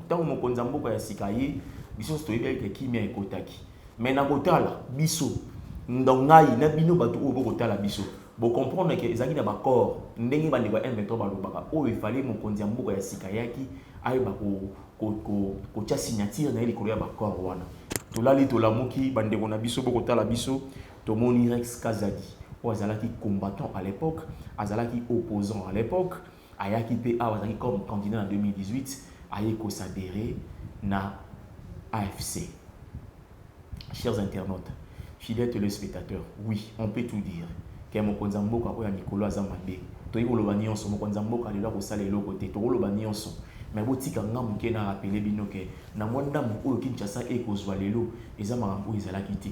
tant mon konzamboka ya sikaye biso stoyebeli ke kimia ekotaki mais na kotala biso ndongai na bino bato oyo bokotala biso bo comprendre que ezaki na ba corps ndenge ba ndeko M23 balobaka oyo ifale mon konzamboka ya sikayaki ayeba ko tia signature na likolo ya ba corps wana tolali tolamuki bandeko na biso bokotala biso tomoni Rex Kazadi oyo azalaki combattant à l'époque azalaki opposant à l'époque ayaki pe azalaki comme candidat en 2018 ayeko s'adhérer na AFC. Chers internautes, fidèles téléspectateurs, oui, on peut tout dire. Que Mokonza Mboka oya Nicolas Azamabe, toyi koloba nyonso Mokonza Mboka lelo ko sala eloko te, to koloba nyonso. Mais botika nga muke na rappeler bino ke na mwanda mu oyo Kinshasa ekozwa lelo eza makambo ezalaki te.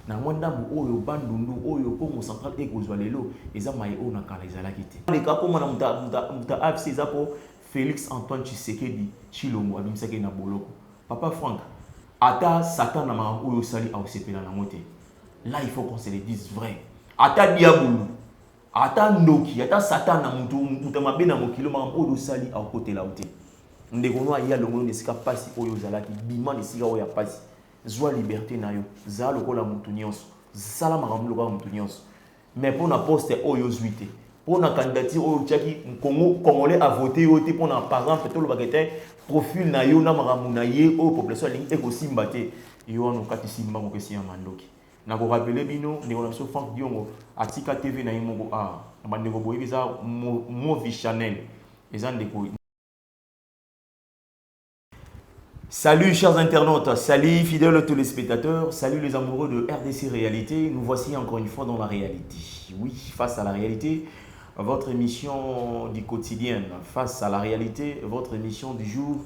Na mwanda mu oyo Bandundu oyo Congo Central ekozwa lelo eza maye oyo na kala ezalaki te. Le ka ko mona muta AFC eza po Félix Antoine Tshisekedi Chilombo abimisaki na boloko. Papa Franck, ata Satan na makambo oyo sali ausepela na mote. Là il faut qu'on se le dise vrai. Ata diabulu, ata ndoki, ata Satan na mutu mabe na mokilo makambo oyo sali akotela ote. Ndeko no aya longo ne sika pasi oyo zalaki bima ne sika oyo pasi. Zwa liberté na yo, za lokola mutu nyonso. Sala makambo lokola mutu nyonso. Mais pour na poste oyo zuite. Pour na candidature oyo tchaki Congolais a voté ote pour na par exemple tout le bagete profil na yo na makambo na ye o population lingi ekosimba te. Yo no kati simba ko kesi ya mandoki. Na ko rappeler bino ndeko na so Franck Diongo atika TV na yimoko bandeko boyebi za Movie Channel eza ndeko. Salut chers internautes, salut fidèles téléspectateurs, salut les amoureux de RDC Réalité. Nous voici encore une fois dans la réalité. Oui, face à la réalité, votre émission du quotidien. Face à la réalité, votre émission du jour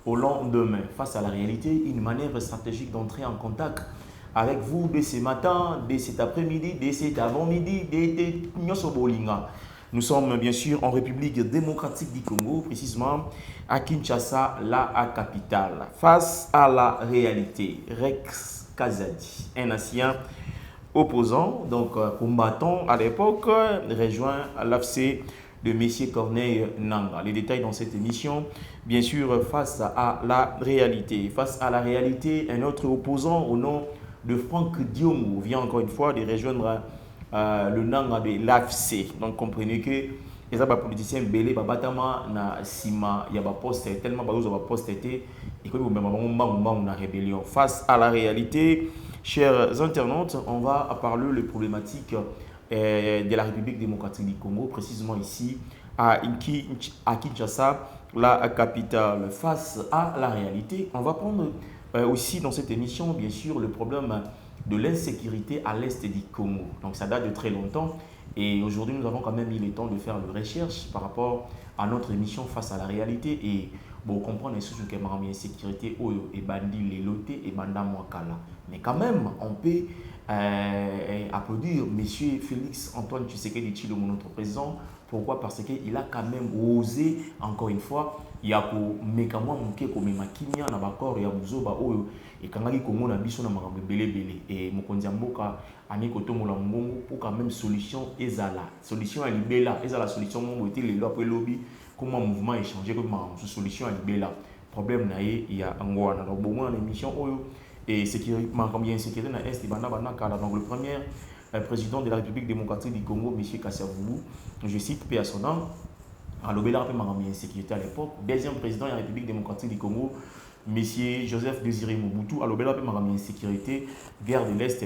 au lendemain. Face à la réalité, une manière stratégique d'entrer en contact avec vous dès ce matin, dès cet après-midi, dès cet avant-midi, dès Nyosobolinga. Nous sommes bien sûr en République démocratique du Congo, précisément à Kinshasa, la capitale. Face à la réalité, Rex Kazadi, un ancien opposant, donc combattant à l'époque, rejoint l'AFC de M. Corneille Nangaa. Les détails dans cette émission, bien sûr, face à la réalité. Face à la réalité, un autre opposant au nom de Franck Diongo vient encore une fois de rejoindre le Nangaa de l'AFC. Donc comprenez que les politiciens belé babatama na sima ya ba poste tellement bazo ba poste été et que même na rébellion. Face à la réalité, chers internautes, on va parler les problématiques de la République démocratique du Congo, précisément ici à Kinshasa, la capitale. Face à la réalité, on va prendre aussi dans cette émission, bien sûr, le problème de l'insécurité à l'est du Congo. Donc ça date de très longtemps et aujourd'hui nous avons quand même eu le temps de faire une recherche par rapport à notre émission face à la réalité et bon comprendre les choses que l'insécurité et bandi les lotés et banda mwakala. Mais quand même on peut applaudir monsieur Félix Antoine Tshisekedi Tshilombo, notre président. Pourquoi? Parce qu'il a quand même osé, encore une fois, il y a mekamwa muke komema kimia na bakor ya buzoba oyo ekangaki Congo na biso na makambo belé et mokonzi mboka ani kotomola mbongo pour quand même solution ezala solution ya libela ezala solution mongo était le loi pour lobby comment mouvement échanger comme solution ya libela problème na ye ya ngwana donc bon moi l'émission oyo et sécurité makambo ya sécurité na est bana kala. Donc le premier président de la République démocratique du Congo, M. Kasavubu, je cite paix à son nom, à l'obéla de sécurité à l'époque. Deuxième président de la République démocratique du Congo, M. Joseph Désiré Mobutu, à l'obéla de sécurité, guerre de l'Est,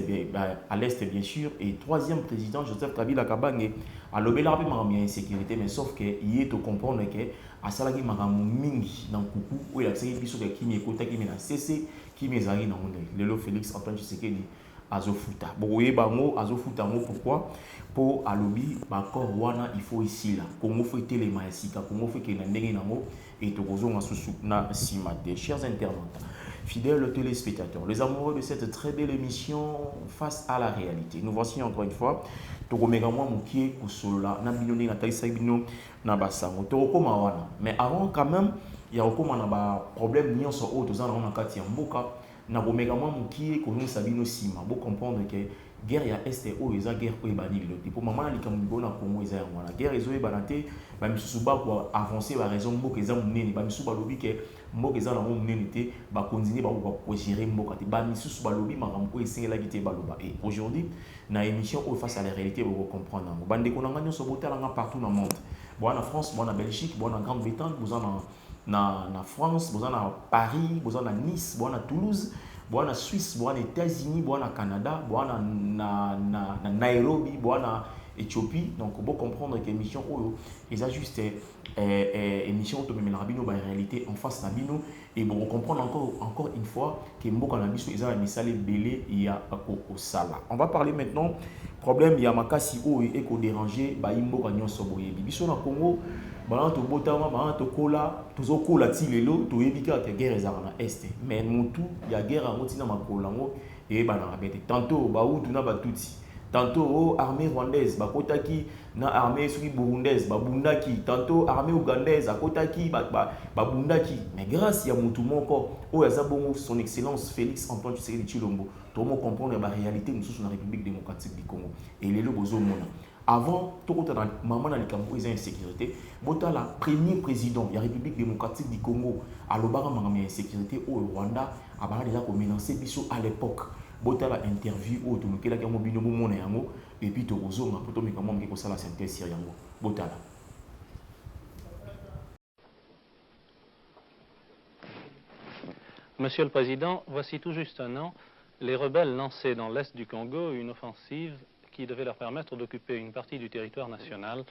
à l'Est bien sûr. Et troisième président, Joseph Kabila Kabange, à l'obéla de sécurité, mais sauf qu'il est au comprendre que à Salagi Maramu Mingi, dans Koukou, où il a accès à Kimi Ekota, Kimi na CC, Kimi Zari, dans le Félix Antoine Tshisekedi. Azofuta. Boye bango azofuta ngo pourquoi? Pour alobi bakor wana il faut ici là. Congo faut telema sika, Congo faut que na ndenge nango et tokozo na susu na simate. Chers internautes, fidèles téléspectateurs, les amoureux de cette très belle émission face à la réalité. Nous voici encore une fois tokomeka mwa mukie kusola na binoni na talisa bino na basango. Tokoma wana. Mais avant quand même il y a encore na ba problème nyonso o tozana na kati ya mboka. na bomegamo mukie kono sabino sima bo comprendre que guerre ya este o eza guerre o ebani bilote pour maman likambo na Congo eza ya mwana guerre ezo ebanate ba misusu ba pour avancer ba raison mboka eza munene ba misusu ba lobi que mboka eza na munene te ba continuer ba ko gérer mboka te ba misusu ba lobi makambo esengela kite ba loba et aujourd'hui na émission au face à la réalité vous comprendre ngo bande ko nanga nyoso botalanga partout dans le monde bon en France bon en Belgique bon en Grande-Bretagne vous en na France vous en à Paris vous en à Nice bon à Toulouse bon en Suisse bon en États-Unis bon en Canada bon na Nairobi bon en Éthiopie donc vous comprendre que émission oyo ils a juste émission automobile rabino ba réalité en face na bino et bon comprendre encore une fois que mboka na biso eza misale belé ya ko sala. On va parler maintenant problème ya makasi oyo et ko déranger ba mboka nyonso boyebi biso na Congo bana to botama bana to kola tozo kola ti lelo to yebika que guerre ezaka na est mais mutu ya guerre ngo tina makola ngo et bana rabete tantôt ba utu na batuti tantôt armée rwandaise bakotaki na armée soki burundaise babundaki tantôt armée ougandaise akotaki babundaki mais grâce ya mutu moko oyo aza bongo son excellence Félix Antoine Tshisekedi Tshilombo tomo comprendre ba réalité mususu na République démocratique du Congo et lelo bozomona avant tout na maman na likambo eza insécurité bota la premier président ya République démocratique du Congo alobaka mangam ya insécurité au Rwanda abara déjà ko menacer biso à l'époque botala interview o to mokela ka mobino mona yango et puis to ozonga poto mekamo mke ko sala synthèse yango botala. Monsieur le Président, voici tout juste un an, les rebelles lançaient dans l'est du Congo une offensive qui devait leur permettre d'occuper une partie du territoire national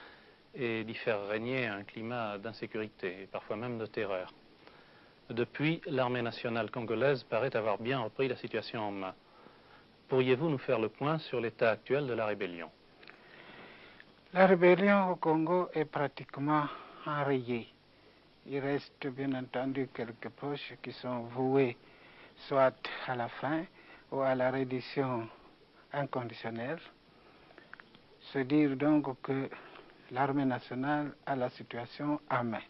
et d'y faire régner un climat d'insécurité et parfois même de terreur. Depuis, l'armée nationale congolaise paraît avoir bien repris la situation en main. Pourriez-vous nous faire le point sur l'état actuel de la rébellion? La rébellion au Congo est pratiquement enrayée. Il reste bien entendu quelques poches qui sont vouées soit à la fin ou à la reddition inconditionnelle. Se dire donc que l'armée nationale a la situation en main.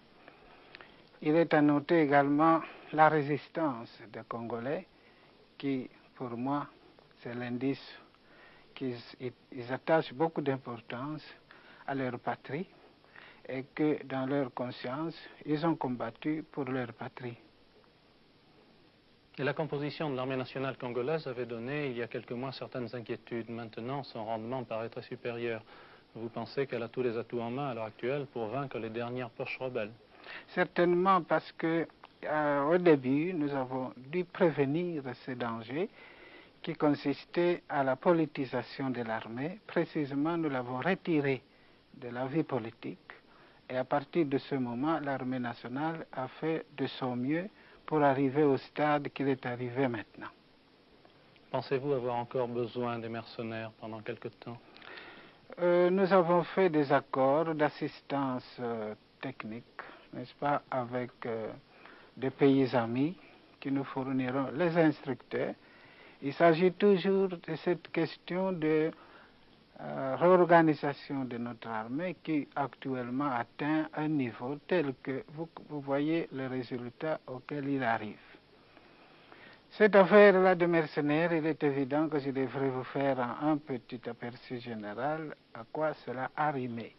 Il est à noter également la résistance des Congolais qui, pour moi, c'est l'indice qu'ils attachent beaucoup d'importance à leur patrie et que dans leur conscience, ils ont combattu pour leur patrie. Et la composition de l'armée nationale congolaise avait donné, il y a quelques mois, certaines inquiétudes. Maintenant, son rendement paraît très supérieur. Vous pensez qu'elle a tous les atouts en main à l'heure actuelle pour vaincre les dernières poches rebelles? Certainement, parce que au début, nous avons dû prévenir ces dangers qui consistait à la politisation de l'armée. Précisément, nous l'avons retiré de la vie politique. Et à partir de ce moment, l'armée nationale a fait de son mieux pour arriver au stade qu'il est arrivé maintenant. Pensez-vous avoir encore besoin des mercenaires pendant quelque temps? Nous avons fait des accords d'assistance technique, n'est-ce pas, avec des pays amis qui nous fourniront les instructeurs. Il s'agit toujours de cette question de réorganisation de notre armée qui actuellement atteint un niveau tel que vous voyez le résultat auquel il arrive. Cette affaire-là de mercenaires, il est évident que je devrais vous faire un petit aperçu général à quoi cela a rimé.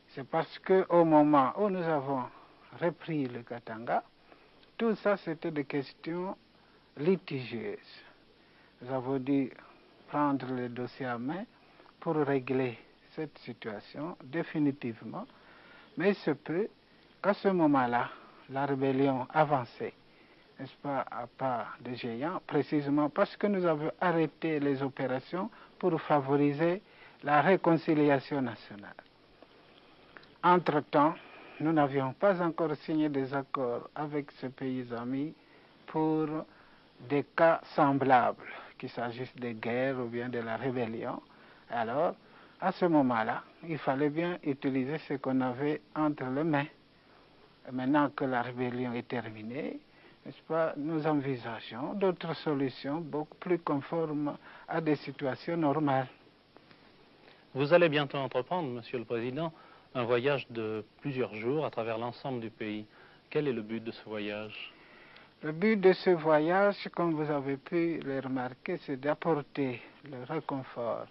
C'est parce qu'au moment où nous avons repris le Katanga, tout ça c'était des questions litigieuses. Nous avons dû prendre le dossier en main pour régler cette situation définitivement, mais il se peut qu'à ce moment-là, la rébellion avançait, n'est-ce pas, à pas de géant, précisément parce que nous avons arrêté les opérations pour favoriser la réconciliation nationale. Entre-temps, nous n'avions pas encore signé des accords avec ce pays ami pour des cas semblables, qu'il s'agisse de guerre ou bien de la rébellion. Alors, à ce moment-là, il fallait bien utiliser ce qu'on avait entre les mains. Et maintenant que la rébellion est terminée, n'est-ce pas, nous envisageons d'autres solutions beaucoup plus conformes à des situations normales. Vous allez bientôt entreprendre, Monsieur le Président, un voyage de plusieurs jours à travers l'ensemble du pays. Quel est le but de ce voyage? Le but de ce voyage, comme vous avez pu le remarquer, c'est d'apporter le réconfort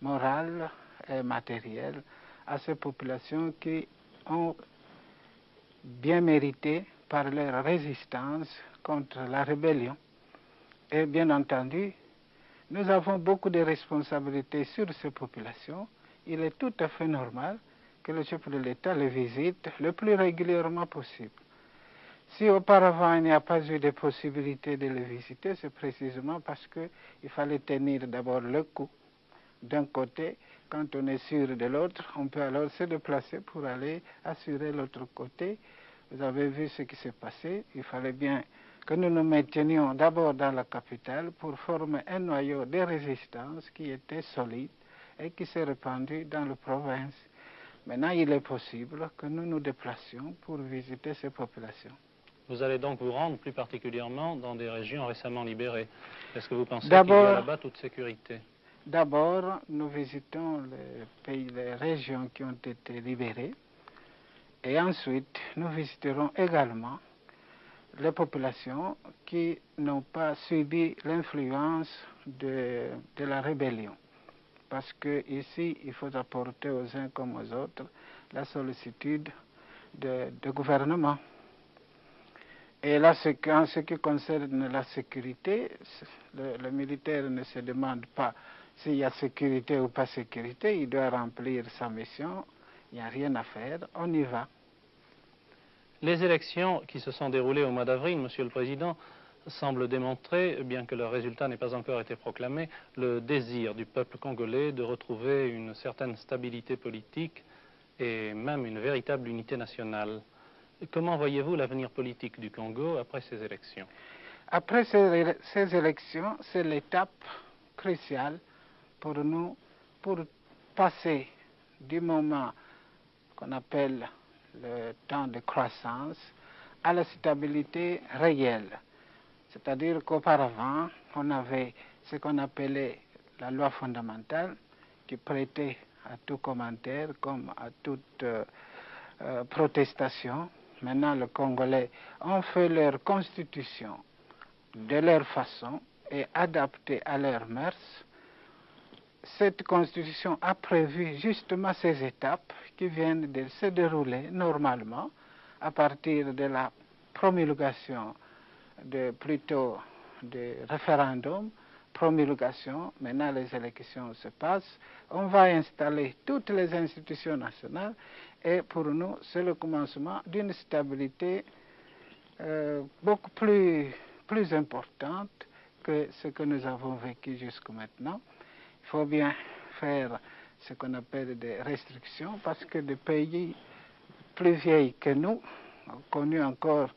moral et matériel à ces populations qui ont bien mérité par leur résistance contre la rébellion. Et bien entendu, nous avons beaucoup de responsabilités sur ces populations. Il est tout à fait normal que le chef de l'État les visite le plus régulièrement possible. Si auparavant il n'y a pas eu de possibilité de les visiter, c'est précisément parce qu'il fallait tenir d'abord le coup d'un côté. Quand on est sûr de l'autre, on peut alors se déplacer pour aller assurer l'autre côté. Vous avez vu ce qui s'est passé. Il fallait bien que nous nous maintenions d'abord dans la capitale pour former un noyau de résistance qui était solide et qui s'est répandu dans la province. Maintenant, il est possible que nous nous déplacions pour visiter ces populations. Vous allez donc vous rendre plus particulièrement dans des régions récemment libérées. Est-ce que vous pensez qu'il y a là-bas toute sécurité? D'abord, nous visitons les régions qui ont été libérées et ensuite nous visiterons également les populations qui n'ont pas subi l'influence de la rébellion. Parce qu'ici, il faut apporter aux uns comme aux autres la sollicitude du gouvernement. Et là, en ce qui concerne la sécurité, le militaire ne se demande pas s'il y a sécurité ou pas sécurité, il doit remplir sa mission, il n'y a rien à faire, on y va. Les élections qui se sont déroulées au mois d'avril, Monsieur le Président, semblent démontrer, bien que leur résultat n'ait pas encore été proclamé, le désir du peuple congolais de retrouver une certaine stabilité politique et même une véritable unité nationale. Comment voyez-vous l'avenir politique du Congo après ces élections? Après ces élections, c'est l'étape cruciale pour nous, pour passer du moment qu'on appelle le temps de croissance à la stabilité réelle. C'est-à-dire qu'auparavant, on avait ce qu'on appelait la loi fondamentale qui prêtait à tout commentaire comme à toute protestation. Maintenant, les Congolais ont fait leur constitution de leur façon et adaptée à leurs mœurs. Cette constitution a prévu justement ces étapes qui viennent de se dérouler normalement à partir de la promulgation plutôt de référendum, promulgation, maintenant les élections se passent, on va installer toutes les institutions nationales et pour nous c'est le commencement d'une stabilité beaucoup plus importante que ce que nous avons vécu jusqu'à maintenant. Il faut bien faire ce qu'on appelle des restrictions parce que des pays plus vieilles que nous ont connu encore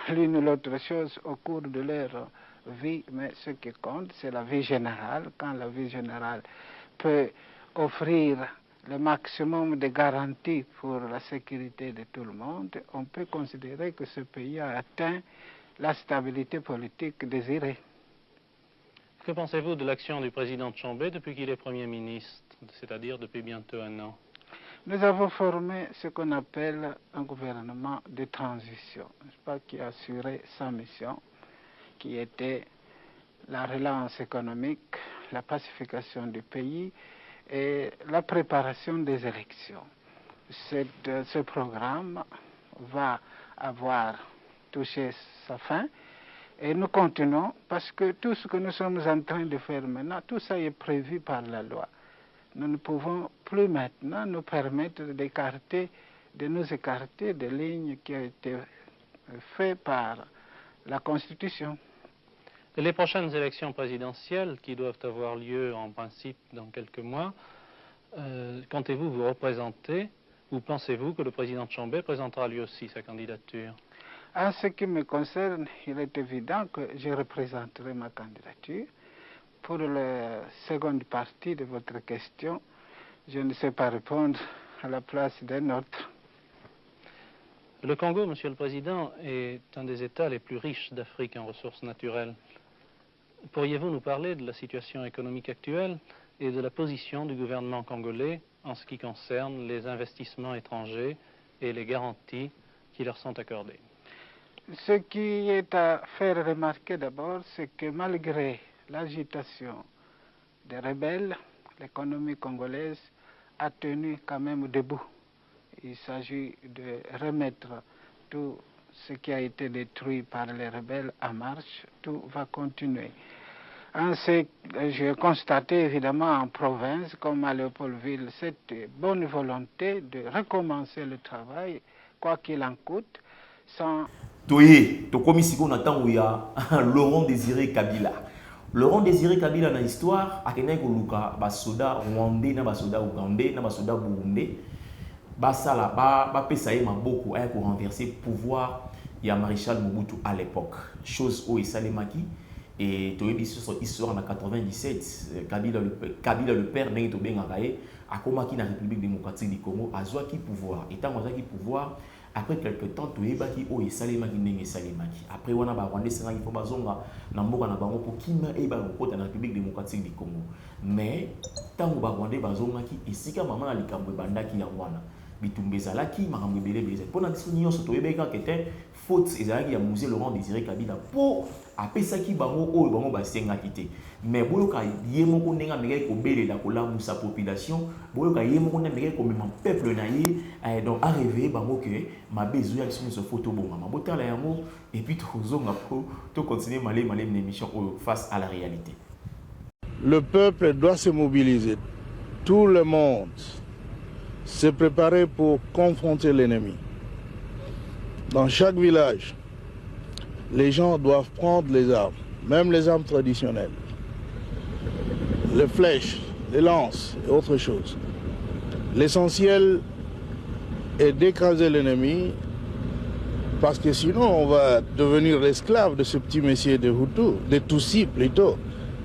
l'une ou l'autre chose au cours de leur vie, mais ce qui compte, c'est la vie générale. Quand la vie générale peut offrir le maximum de garanties pour la sécurité de tout le monde, on peut considérer que ce pays a atteint la stabilité politique désirée. Que pensez-vous de l'action du président Tshombe depuis qu'il est Premier ministre, c'est-à-dire depuis bientôt un an? Nous avons formé ce qu'on appelle un gouvernement de transition, qui a assuré sa mission, qui était la relance économique, la pacification du pays et la préparation des élections. Ce programme va avoir touché sa fin et nous continuons parce que tout ce que nous sommes en train de faire maintenant, tout ça est prévu par la loi. Nous ne pouvons plus maintenant nous permettre de nous écarter des lignes qui ont été faites par la Constitution. Les prochaines élections présidentielles qui doivent avoir lieu en principe dans quelques mois, comptez-vous vous représenter ou pensez-vous que le président Tshombe présentera lui aussi sa candidature? En ce qui me concerne, il est évident que je représenterai ma candidature. Pour la seconde partie de votre question, je ne sais pas répondre à la place d'un autre. Le Congo, Monsieur le Président, est un des États les plus riches d'Afrique en ressources naturelles. Pourriez-vous nous parler de la situation économique actuelle et de la position du gouvernement congolais en ce qui concerne les investissements étrangers et les garanties qui leur sont accordées? ce qui est à faire remarquer d'abord, c'est que malgré l'agitation des rebelles, l'économie congolaise a tenu quand même debout. Il s'agit de remettre tout ce qui a été détruit par les rebelles en marche. Tout va continuer. J'ai constaté évidemment en province, comme à Léopoldville, cette bonne volonté de recommencer le travail, quoi qu'il en coûte, sans... Toye, tokomi siko na tango ya Laurent Désiré Kabila. Laurent Désiré Kabila na histoire, akena ko luka ba soda rwandais na ba soda ougandais na ba soda burundais. Ba sala ba pesa ye maboko aya ko renverser pouvoir ya maréchal Mobutu à l'époque. Chose o esalemaki et toyebi sur histoire na 97 Kabila le père ndenge to bengaka ye akomaki na République démocratique du Congo azwaki pouvoir. Et tant azwaki pouvoir après quelques temps toyebaki o esalemaki ndenge esalemaki. Après wana ba Rwandais sengaki po bazonga na mboka na bango po kima e ba kota na République démocratique du Congo. Mais tango ba Rwandais bazongaki esika mama na likambo bandaki ya wana bitumba ezalaki makambo ebele ebele mpona biso nyonso toyebeki kaka ete faute ezalaki ya musée Laurent Désiré Kabila mpo apesaki bango oyo bango basengaki te. Mais boyoka ye moko ndenge amekaki kobelela kolamusa population, boyoka ye moko ndenge amekaki komema peuple na ye donc aréveille bango ke mabe ezoya biso nyonso fo tobongama botala yango et puis tozonga mpo tocontinue malema na émission oyo face à la réalité. Le peuple doit se mobiliser, tout le monde se préparer pour confronter l'ennemi. Dans chaque village, les gens doivent prendre les armes, même les armes traditionnelles, les flèches, les lances et autres choses. L'essentiel est d'écraser l'ennemi parce que sinon on va devenir l'esclave de ce petit messier de Hutu, de Tutsi plutôt.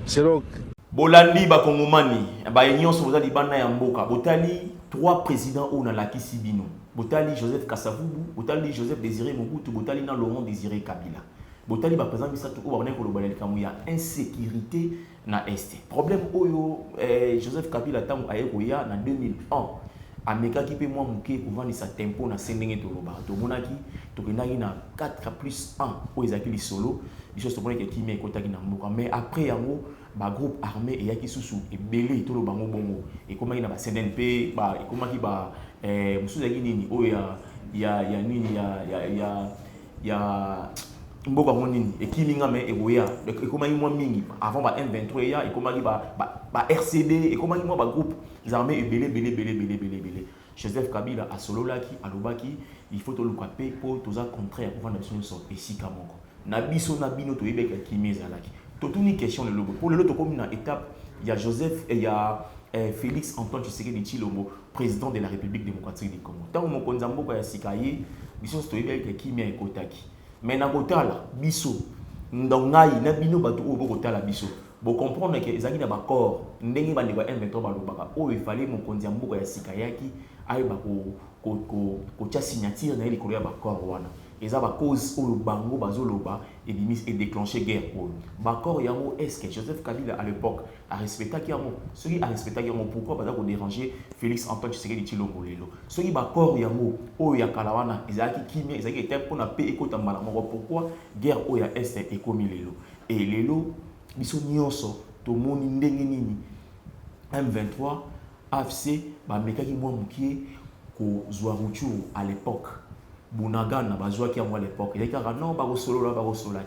C'est donc... Bolandi bakongomani, ba nyonso bozali bana ya mboka, botali 3 présidents au na lakisi bino. Botali Joseph Kasavubu, botali Joseph Désiré Mobutu, botali na Laurent Désiré Kabila. Botali ba président bisatu o ba ko lobaleli kamu ya insécurité na este. Problème oyo Joseph Kabila tango ayeko ya na 2001. Amekaki pe mwa muke kovandisa tempo na sendenge toloba. Tomonaki tokendaki na 4+1 o ezaki lisolo. Biso tomonaki kimia ekotaki na mboka. Mais après yango ba groupe armé et yaki susu ebele tolo bango bongo et komaki na ba CNP ba e komaki ba musuza nini o ya nini ya mboka monini e kilinga me e goya e komaki mwa mingi avant ba M23 ya e komaki ba RCD e komaki mwa ba groupe armé ebele. Joseph Kabila a sololaki alobaki il faut to lukape po toza contraire pour vendre biso so esika moko na biso na bino to yebeka kimeza laki. Toute une question de logo. Pour le lot, comme une étape, il y a Joseph et il y a Félix Antoine Tshisekedi Tshilombo, président de la République démocratique du Congo. Tant que mon konzambo ya sikaye, biso stoyé avec kimia et kotaki. Mais na kotala biso, ndongai na bino batu o kotala biso. Bo comprendre que ezaki na bakor, ndenge ba ndeba M23 balobaka. O il fallait mon konzambo ya sikayaki ay ba ko tia signature na likolo ya bakor wana. Et ça va cause où le bango bazoloba et bimis et déclencher guerre pour Bakor yango est-ce que Joseph Kabila à l'époque a respecté yango celui a respecté yango pourquoi parce qu'on déranger Félix Antoine Tshisekedi Tshilombo lelo celui Bakor yango o ya kalawana ezaki kimia ezaki était pour na paix ekota mbala moko pourquoi guerre o ya est et komi lelo et lelo biso nyonso to moni ndenge nini M23 AFC ba mekaki mwa mukie ko zwa Rutshuru à l'époque Bunagan na bazwa ki à l'époque il y a non ba solo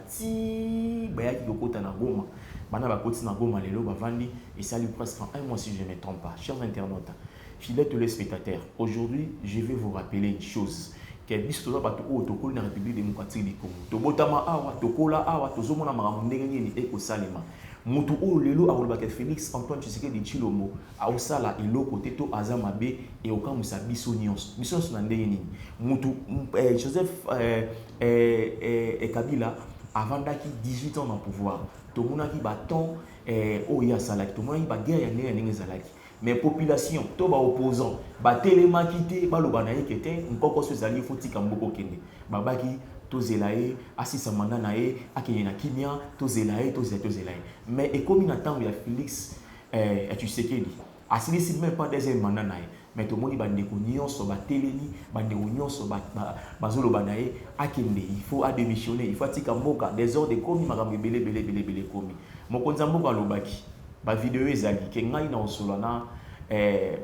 ti ba yaki lokota na Goma bana ba koti na Goma lelo ba vandi et ça lui presque en 1 mois si je ne me trompe pas. Chers internautes, fidèles téléspectateurs, aujourd'hui je vais vous rappeler une chose que biso ba to tokoli na République démocratique du Congo to botama awa tokola awa tozomona makambo ndenge nini eko salema mutu o lelo akolobaka Félix Antoine Tshisekedi Tshilombo aosala eloko te to azamabe et okamusa biso nyonso na ndenge nini mutu Joseph Kabila avandaki 18 ans dans pouvoir tomonaki baton oya salaki tomonaki ba guerre ya ndenge ezalaki mais population to ba opposant ba telemaki te baloba na yeke te nkoko so ezali fotika mboko kende babaki tozelaye asisa manda na ye akeye na kimia tozelaye mais ekomi na tango ya Félix Tshisekedi asilisi même pas deuxième mandat na ye mais tout le monde bandeko nyonso ba teleni bandeko nyonso bazolo banaye akende il faut démissionner il faut tika mboka des ordres komi makambo belé komi mokonzi mboka lobaki ba vidéo ezali ke ngai na osolana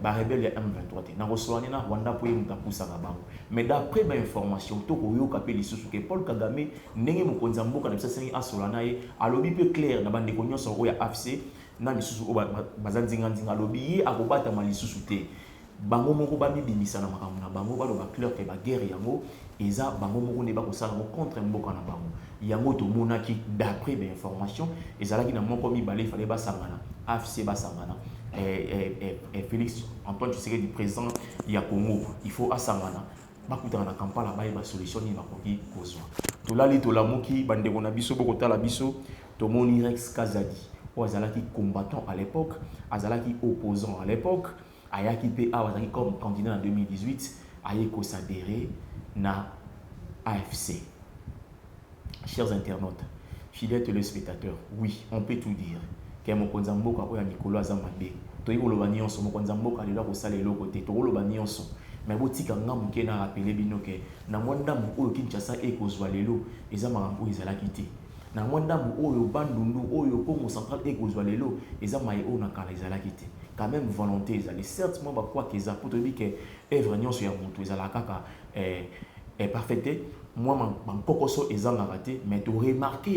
ba rebelle ya M23 te na osolana na Rwanda po yemta pusaka bango mais d'après ba information to ko yoka pe lisusu ke Paul Kagame ndenge mokonzi mboka na bisasengi asolana ye alobi pe clair na bandeko nyonso oya AFC na lisusu o bazanzinga alobi ye akobata malisusu te bango moko bamibimisa na makambo na bango baloba clair ke ba guerre yango eza bango moko ne bakosala mo contre mboka na bango yango to monaki d'après ba information ezalaki na moko mibale fallait basangana AFC basangana Félix Antoine Tshisekedi président ya Congo il faut asangana bakutana na Kampala baye ba solution ni bakoki kozwa tolali tolamuki bandeko na biso boko tala biso tomoni Rex Kazadi o azalaki combattant à l'époque azalaki opposant à l'époque ayaki pe azalaki comme candidat en 2018 ayeko s'adhérer na AFC. Chers internautes, fidèles téléspectateurs, oui, on peut tout dire. Que mokonzi mboka oya Nicolas Azamabe, to yoloba nyonso mokonzi mboka lelo ko sala eloko te, to yoloba nyonso. Mais botika ngamu ke na rappeler bino ke na mwanda mu oyo Kinshasa ekozwa lelo eza makambo ezalaki te. Na mwanda mu oyo Bandundu oyo Congo central ekozwa lelo eza maye oyo na kala ezalaki te. Quand même volonté ezali certes moi ba quoi que eza pour te dire que œuvre nyonso ya mutu ezala kaka parfaite. Moi, mon cocoso est en raté, mais tu remarques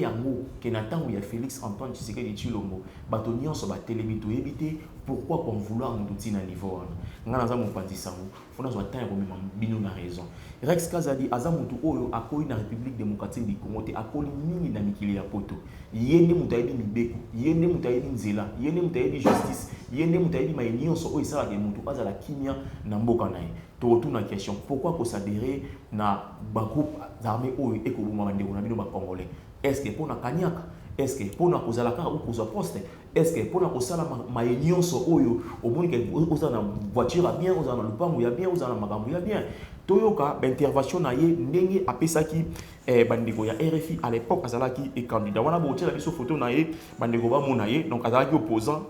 que Nathan ou il y a Félix Antoine Tshisekedi Tshilombo, batonion sur la télémito éviter pourquoi qu'on vouloir nous donner un niveau. Nous avons mon parti ça, faut nous attendre comme bino na raison. Rex Kazadi azamutu oyo akoi na République démocratique du Congo te akoli mingi na mikili ya poto. Yende mutaidi mibeko, yende mutaidi nzela, yende mutaidi justice, yende mutaidi maïnion so oyo sala ke mutu azala kimia na mboka nae. Tu retournes la question, pourquoi qu'on s'adhérer na groupe armé oyo ekoluma bandeko na bino ba congolais? Est-ce que pour na kanyaka? Est-ce que pour na kozalaka ou koza poste? Est-ce que pour na kosala maïnion so oyo au moins que oza na voiture bien, oza na lupango ya bien, oza na makambo ya bien? Toyoka intervention na ye ndenge apesaki bandeko ya RFI à l'époque azalaki et candidat wana botia la biso photo na ye bandeko ba mona ye donc azalaki opposant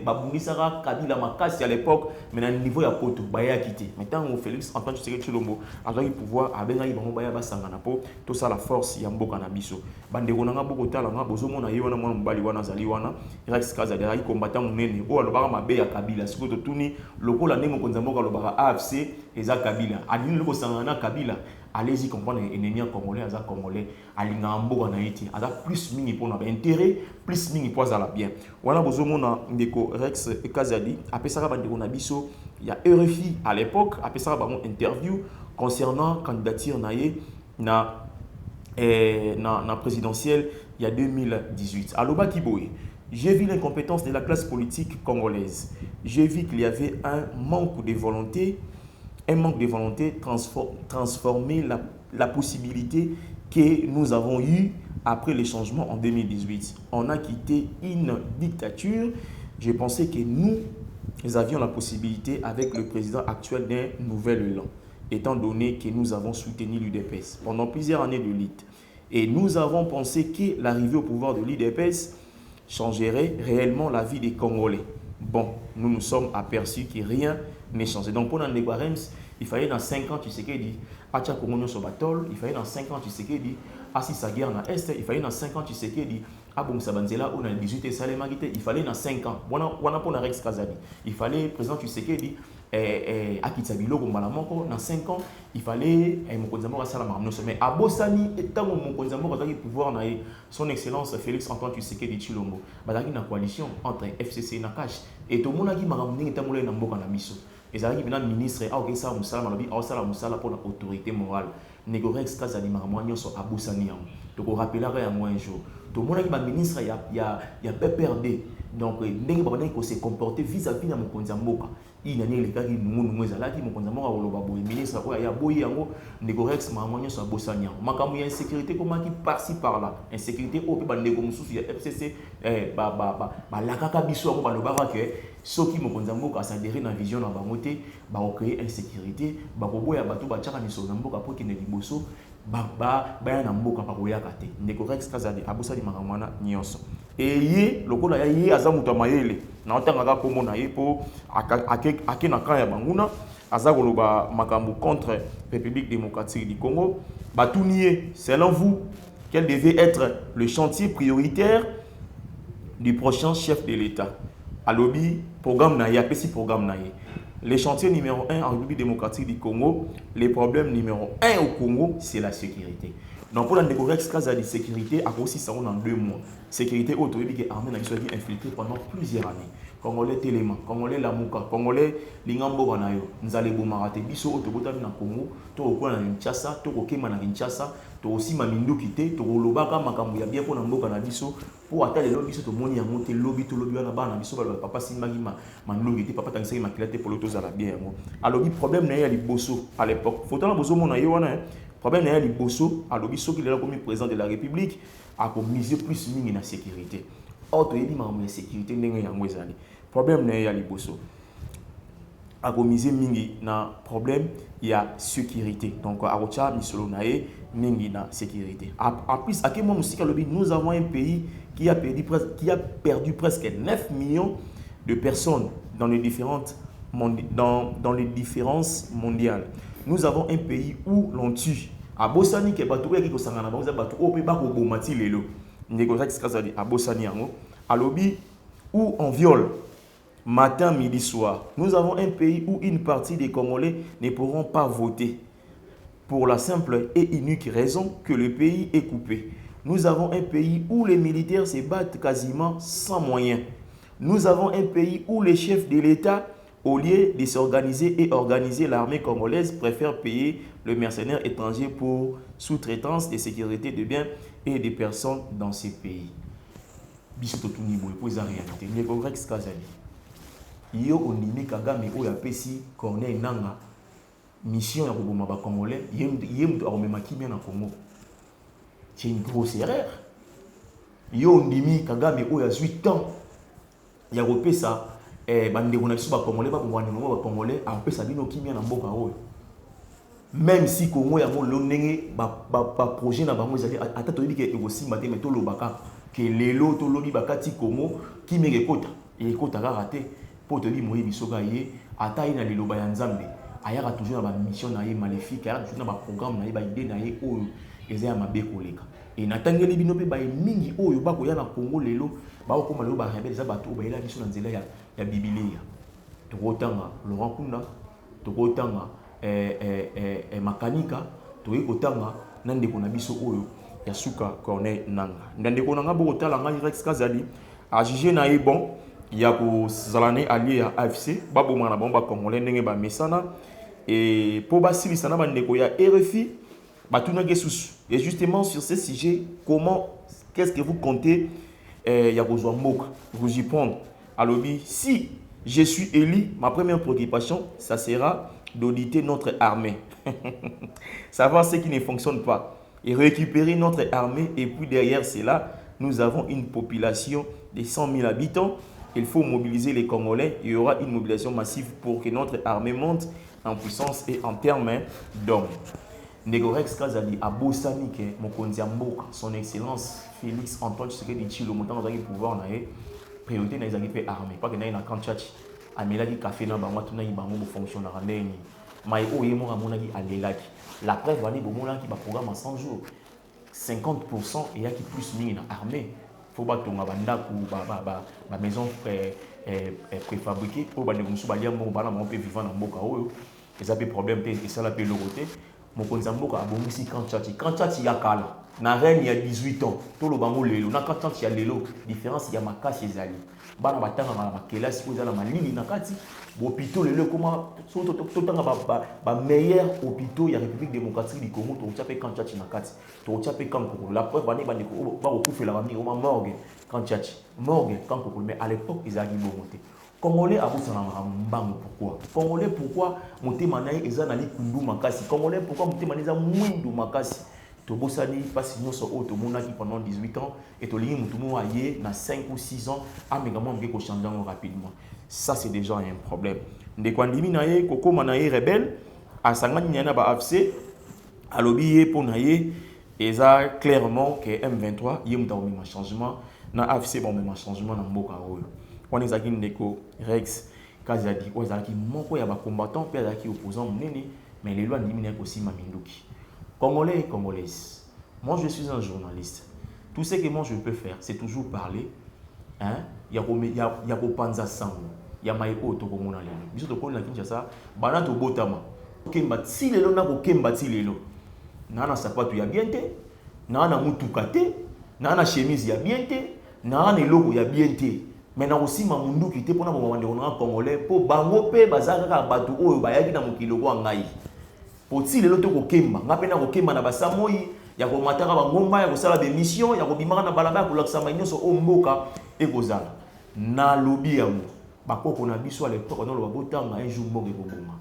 babungisaka Kabila makasi à l'époque mais na niveau ya poto baya quitté maintenant Félix Antoine Tshisekedi Tshilombo azalaki pouvoir abenga bango baya basangana po to ça la force ya mboka na biso bandeko nanga boko tala nga bozo mona ye wana mwana mbali wana zali wana Rex Kazadi azalaki combattant munene o alobaka mabe ya Kabila siko to tuni lokola ndenge konza mboka lobaka AFC eza Kabila adini loko sangana Kabila allez-y comprendre ennemi congolais aza congolais alinga mboka na yiti aza plus mingi pour na intérêt plus mingi pour za la bien wana bozo mona ndeko Rex Kazadi apesaka bandeko na biso ya RFI à l'époque apesaka ba interview concernant candidature na ye na présidentielle il y a 2018 aloba kiboye. J'ai vu l'incompétence de la classe politique congolaise. J'ai vu qu'il y avait un manque de volonté transformer la possibilité que nous avons eue après les changements en 2018. On a quitté une dictature. Je pensais que nous avions la possibilité avec le président actuel d'un nouvel élan, étant donné que nous avons soutenu l'UDPS pendant plusieurs années de lutte. Et nous avons pensé que l'arrivée au pouvoir de l'UDPS changerait réellement la vie des Congolais. Bon, nous nous sommes aperçus que rien n'est changé. Donc, pour Nandegwa Rems, il fallait dans 5 ans, tu sais qu'il dit, Acha Kongonyo sur Batol, il fallait dans 5 ans, tu sais qu'il dit, Assis sa guerre dans Est, il fallait dans 5 ans, tu sais qu'il dit, Abom Sabanzela, on a 18 et Salé Magité, il fallait dans 5 ans. Wana pour Rex Kazadi. Il fallait, président, tu sais qu'il dit, Akitsabilo, dans 5 ans, il fallait Mokonzamo Salama. Mais à Bossani, étant Mokonzamo a pouvoir, son excellence Félix Antoine Tshisekedi Tshilombo, il y a une coalition entre FCC et Nakash. Et tout le monde a dit que Maramuni est un Mboka Namiso. Et ça a dit que le ministre a dit pour l'autorité morale. Nego Rex Kazadi Maramouagnon sur Abossani. Donc on rappellera un jour. Tout le monde a dit que le ministre il y a PPRD. Donc, il s'est comporté vis-à-vis de Mokonzamboka. Il y a des cas qui nous ezalaki Mokonzamboka oloba boy ministre oya boy yango nego Rex Maramouagnon sur Bossania. Makamu ya insécurité comment qui par-ci par-là. Insécurité au pe bandeko mususu ya FCC ba lakaka biso ko balobaka ke soki Mokonzamboka s'adhérer na vision na bango te ba créer insécurité ba ko boya bato ba tchaka miso na mboka po kende liboso ba na mboka pa koyaka te. Nego Rex Kazadi abosali makamwana nyonso. Et ye lokola ya ye azamuta mayele na otanga ka komona ye po akena ka ya banguna Azagoloba Makambo contre République démocratique du Congo. Batounié, selon vous, quel devait être le chantier prioritaire du prochain chef de l'État? Alobi, programme Naye, APC programme Naye. Les chantiers numéro 1 en République démocratique du Congo, les problèmes numéro 1 au Congo, c'est la sécurité. Donc pour la négociation de sécurité, à aussi ça en 2 mois. Sécurité autorité qui armée n'a été infiltrée pendant plusieurs années. Congolais Téléma, Congolais Lamouka, Congolais Lingambo Banayo, nous allons bombarder biso autobota na Congo, to ko na Kinshasa, to ko kema na Kinshasa, to aussi mamindu kité, to lobaka makambo ya bien ko na mboka na biso pour atteindre le biso to moni ya monter lobby to lobby na bana biso ba papa simagi manlongi te papa tangisa ma kilate pour l'auto za la bien yango. Alors le problème na ya liboso à l'époque. Faut tant bozo mona yo wana. Problème na ya liboso, alors biso qui est là comme président de la République a miser plus mingi na sécurité. Autre dit ma sécurité ndenge yango ezali. Problème na ya liboso. A miser mingi na problème il y a sécurité. Donc a rocha misolo na e mingi na sécurité. En plus à quel moment nous avons un pays qui a perdu presque 9 millions de personnes dans les différentes différences mondiales. Nous avons un pays où l'on tue. À Bossani, qui est bateau qui est sangana, vous avez bateau au pays bako bomati lelo. Négocier ce qu'il à Bossani ango. À Lobi où on viole matin, midi, soir. Nous avons un pays où une partie des Congolais ne pourront pas voter pour la simple et unique raison que le pays est coupé. Nous avons un pays où les militaires se battent quasiment sans moyens. Nous avons un pays où les chefs de l'État, au lieu de s'organiser et organiser l'armée congolaise, préfèrent payer le mercenaire étranger pour sous-traitance de sécurité de biens et des personnes dans ces pays. Bisoto Tunibo, pour la réalité. Négorex Kazali. Yo onimi Kagame oya pesi Corneille Nanga mission ya koboma ba Congolais yem to aromema kimia na Congo. C'est une grosse erreur. Yo ondimi Kagame oya 8 ans ya kopesa bande ko na biso ba Congolais ba bongwana ngo ba Congolais a kopesa bino kimia na mboka oyo. Même si Congo ya mo ndenge ba projet na bango ezali ata to yiki ekosimba te mais to lobaka ke lelo to lobi bakati Congo kimia ekota ekota raté. Pour te dire, moi, bisoga yé, ataï na liloba ya nzambe, ayaka toujours na ba mission na yé maléfique, ayaka toujours na ba programme na yé, ba idée na yé oyo, ezaya mabe koleka. Et natangeli bino pe ba mingi oyo ba koya na Congo lelo, ba okoma lelo ba rebelle za bato ba ela biso na nzela ya Biblia. Tokotanga Laurent Kunda, tokotanga Makanika, tokotanga nandeko na biso oyo ya suka Corneille Nanga. Ndandeko nanga bokotala nga Rex Kazali, a jugé na yé bon. Il y a pour Zalané allié à AFC, Babo Mana Bomba Congolais, Nenga Mesana, et pour Basili Sana Bandekoya RFI, Batuna Gesus. Et justement sur ce sujet, qu'est-ce que vous comptez, Yagouzwa Mok, vous y prendre? Alors, si je suis élu, ma première préoccupation, ça sera d'auditer notre armée. Savoir ce qui ne fonctionne pas. Et récupérer notre armée, et puis derrière cela, nous avons une population de 100 000 habitants. Il faut mobiliser les Congolais. Il y aura une mobilisation massive pour que notre armée monte en puissance et en termes d'hommes. Négorex Kazali, à Bossani, Mokonzi Mboka, son excellence Félix Antoine Tshisekedi Tshilo, montant dans le pouvoir, priorité dans les armées. Pas que dans la Kanchachi, à Meladi Café, dans le bango fonctionnaire. Mais au Yémo, à mon avis, à l'Elaki. La preuve, il y a un programme en 100 jours. 50% et il y a qui plus mis dans l'armée. Il faut que la maison préfabriquée pour que les gens puissent vivre dans le monde. Et ça peut problème et ça peut le côté. Mon konzamboka a bon ici quand il y a kala. Na reine il y a 18 ans. Tout le bango lelo. Na quand il y a lelo. Différence il y a makasi ezali. Bana batanga na makela si vous avez la malili na kati. Hôpitaux lelo comment surtout ba meilleur hôpitaux il y a République démocratique du Congo to tchape quand tchachi na kati. To tchape quand ko la preuve bani bani ko ba ko kufela ba mi o morgue quand tchachi. Morgue quand ko mais à l'époque ils avaient monté. Congolais a besoin de mbang pourquoi? Congolais pourquoi monter manaï ezanali kundu makasi? Congolais pourquoi monter manaï mwindu makasi? Tobosani parce que nous sommes automonaki pendant 18 ans et to lingi mutumu aye na 5 ou 6 ans a mégalement ngeko changer rapidement. Ça c'est déjà un problème. Ndekwandimi naye koko manaï rebelle a sangani nyana ba AFC a lobbyé pour naye eza clairement que M23 yem dans un changement na AFC bon même changement na mboka oyo. On est à Ndeko Rex Kazadi ozalaki moko ya ba combattant pe azalaki opposant munene mais les lois ndimina aussi Maminduki. Congolais et Congolaises. Moi je suis un journaliste. Tout ce que moi je peux faire c'est toujours parler hein ya ko panza sango ya mai oto ko mona lelo. Biso to kona Kinshasa bana to botama. Kemba ti lelo na ko kemba ti lelo. Na sapato ya bien te, na mutuka te, na chemise ya bien te, na eloko ya bien te. Mais na aussi Mamunduki te pona bomande on Congolais po bango pe bazaka ka batu oyo bayaki na mokilo kwa ngai. Po ti lelo to ko kemba, ngape na ko kemba na basamoi ya ko mataka bangomba ya ko sala des missions ya ko bimaka na balaba ko lakisa mainyoso o mboka e kozala. Na lobi yango bakoko na biso à l'époque on lo botanga un jour mboka ekobonga.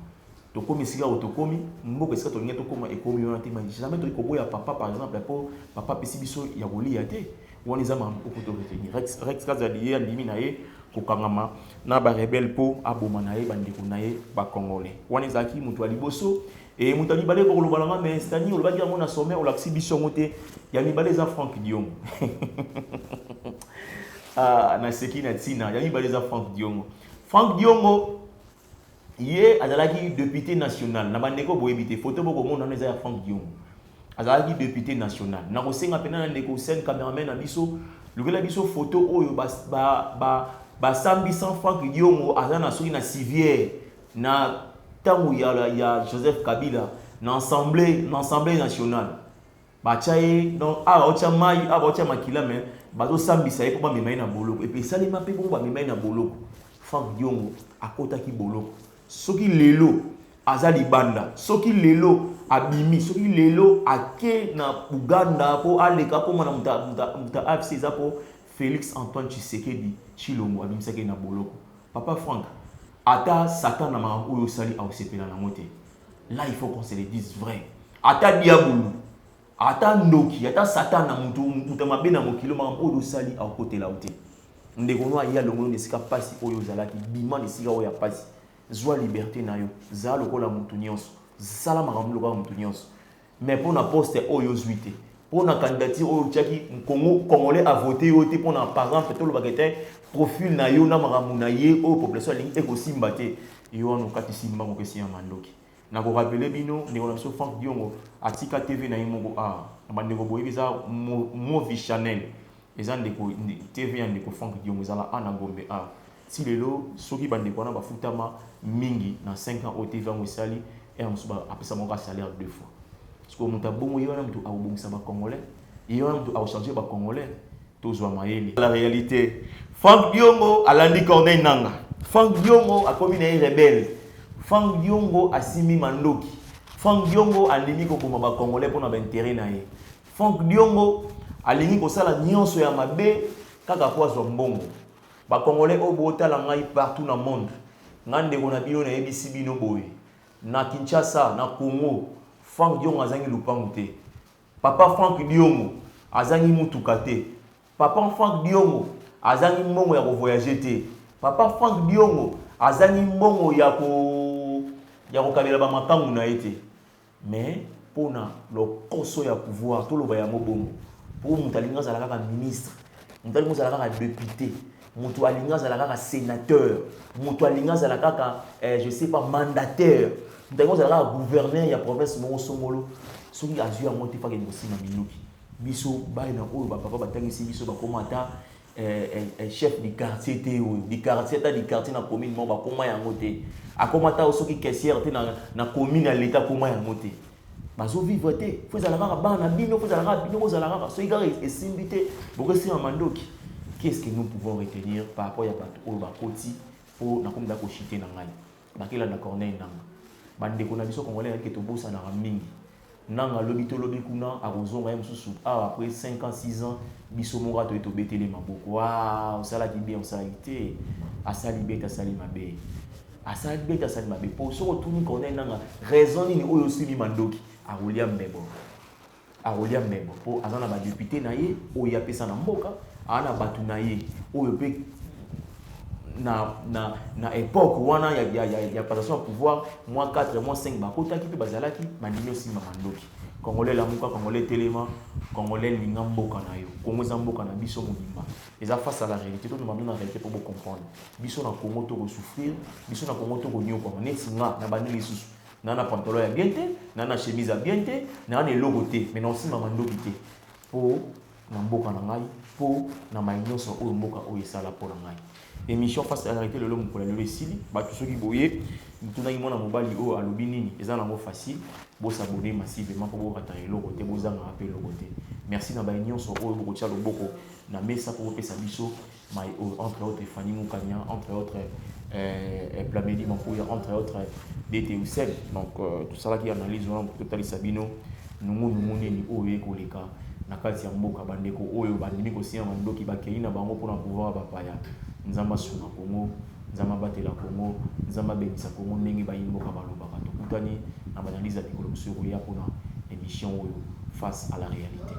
To komi sika o to komi mboka esika to ngeto koma ekomi on te ma jamais to ikoboya papa par exemple po papa pesi biso ya kolia te. On les a retenir. Rex Kazadi andimi nae kokangama na ba rebelle po aboma nae bandeko nae ba congolais. On les a ki mutu aliboso et mutu alibale ko lobalanga mais stani o lobaki yango na sommet o laksi biso ngote ya mibale za Franck Diongo. Ah na sekina tina ya mibale za Franck Diongo. Franck Diongo ye azalaki député national na bandeko boyebite photo boko mona na za Franck Diongo. Azalaki député national. Na kosenga pena na ndeko sen cameraman na biso, lukela biso photo oyo ba sambi sans Franck Diongo azana soki na civière na tango ya Joseph Kabila na assemblée nationale. Ba chaye donc ocha mai ocha makila mais bazo sambi sa ko ba memai na boloko et puis salima pe ko ba memai na boloko. Franck Diongo akota ki boloko. Soki lelo azali banda, soki lelo abimi, soki lelo ake na Uganda po aleka po mana muta AFC za po Félix Antoine Tshisekedi Chilombo abimisake na boloko. Papa Franck, ata Satan na ma oyo sali au sepela na mote. Là il faut qu'on se le dise vrai. Ata diabulu, ata ndoki, ata Satan na muta mabe na mokilo ma oyo sali au côté la ote. Ndeko no ya longo ne sika pasi oyo zalaki bima ne sika oyo pasi. Zwa liberté na yo, za lokola mutu nyonso. Sala makambo lokola mutu nyonso. Mais pour na poste oyo zuite, pour na candidature oyo tchaki Congolais a voté yote pour na par exemple to lo bakete profil na yo na makambo na ye o population lingi ekosimba te. Yo no kati simba ko kesi ya mandoki. Na ko rappeler bino ne ko so Franck Diongo atika TV na yimo na bandeko boyebi za Movie Channel. Eza ndeko TV ya ndeko Franck Diongo zala ana Gombe a. Si lelo soki bandeko na bafutama mingi na 5 ans au TV ngosali et on se apesa mon salaire 2 fois. Parce que muta bongo yona mutu abongisa ba congolais, yona mutu a changer ba congolais, tozwa mayele. La réalité, Franck Diongo alandi Corneille Nanga. Franck Diongo a commis une rebelle. Franck Diongo a simi mandoki. Franck Diongo a limi ko boma ba congolais pour na ba intérêt na ye. Franck Diongo a limi ko sala nyonso ya mabe kaka kwa zo mbongo. Ba congolais obota la ngai partout dans le monde. Ngande ko na bino na ebisi bino boye. Na Kinshasa, na Congo, Franck Diongo azangi lupangu te. Papa Franck Diongo azangi mutuka te. Papa Franck Diongo azangi mbongo ya ko voyager te. Papa Franck Diongo azangi mbongo ya ko kabela ba makangu na ete. Mais pona lo koso ya pouvoir to lo ba ya mobongo. Po mutalinga za kaka ministre, mutalinga za kaka député. Mutu alinga za kaka sénateur, mutu alinga za kaka je sais pas mandataire. Mutu za kaka gouverneur ya province mo Songolo. Soki azui yango te faka ngosina minuki. Biso ba na oyo ba papa batangisi biso ba komata chef du quartier te o du quartier na commune mo ba koma yango te. Akomata soki caissière te na commune à l'état koma yango te. Bazo vivre te. Faut za kaka ba na bino, faut za kaka bino za kaka soki kaka esimbité bokesi ya mandoki. Qu'est-ce que nous pouvons retenir par rapport à la Koti pour na comme dako chité na ngai bakela na Corneille Nanga bande ko na biso congolais ke to bosa na mingi nanga lobi kuna a rozonga ya mususu après 5 ans 6 ans biso monga to betele maboko wa osala ki bien osala ité asali beta sali mabe asali beta sali mabe pour so retourner Corneille Nanga raison ni oyo sili mandoki a William Mbebo pour azana ba député na ye o ya pesa na mboka ana batu na ye oyo pe na époque wana ya passation au pouvoir moins 4 moins 5 bakota ki pe bazalaki manino sima mandoki congolais la muka congolais telema Congolais linga mboka na yo. Congo za mboka na biso mobimba. Eza face à la réalité. Tout le monde na réalité pour comprendre. Biso na Congo to souffrir, biso na Congo to nyoko. Neti nga na bandi lisusu. Na pantalon ya bien te, na chemise ya bien te, na logo te, mais non si maman ndoki te. Po na mboka na ngai, po na maïnyoso o mboka o esala po na ngai. Émission face à la réalité le lomo pour le sili, ba tout ceux qui boyer, tout na imona mobali o alobi nini, eza na mo facile, bo s'abonner massivement pour rater logo te, bo zanga appel logo te. Merci na maïnyoso o boko tia loboko na mesa pour pesa biso, entre autres Fanny Moukania, entre autres Plamedi Mampouya, entre autres DT Oussel. Donc tout ça là qui analyse tout à Sabino, nous nini oye koleka na kati ya mboka bandeko oyo bandimi ko sia mandoki bakei na bango pour pouvoir bapaya. Nzamba sunga Congo, nzamba batela Congo, nzamba bengisa Congo ndenge ba yimboka balobaka to kutani na banaliza bikolo sur ya pona émission oyo face à la réalité.